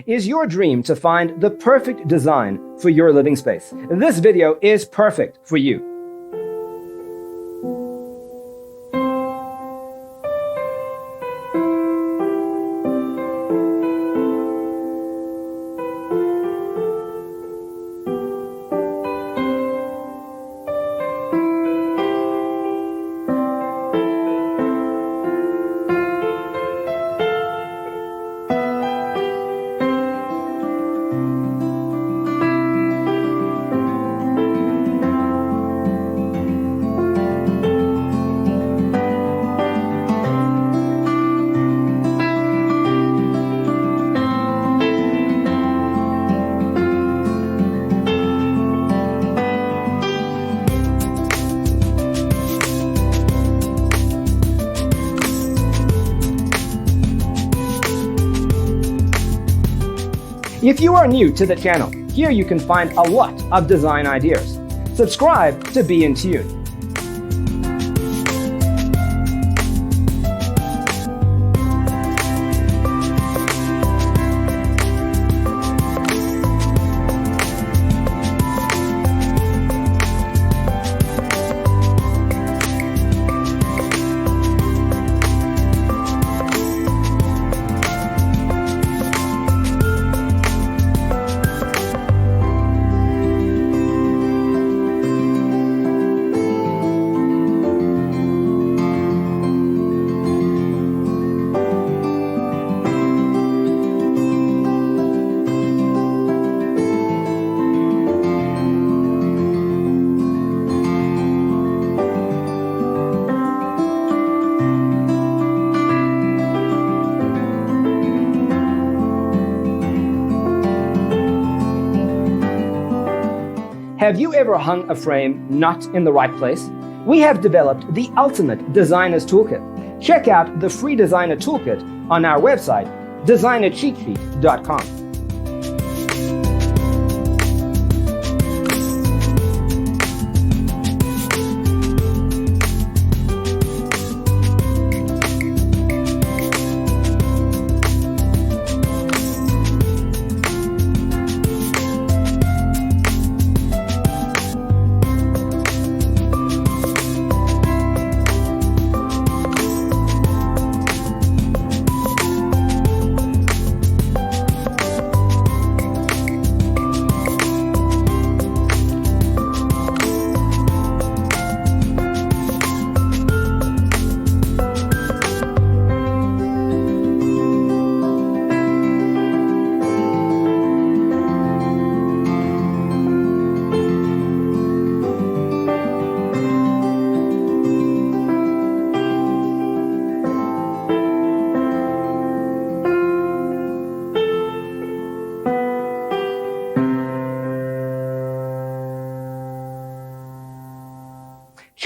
Is your dream to find the perfect design for your living space? This video is perfect for you. If you are new to the channel, here you can find a lot of design ideas. Subscribe to be in tune. Have you ever hung a frame not in the right place? We have developed the ultimate designer's toolkit. Check out the free designer toolkit on our website, designercheatsheet.com.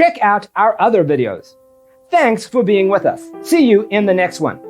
Check out our other videos. Thanks for being with us. See you in the next one.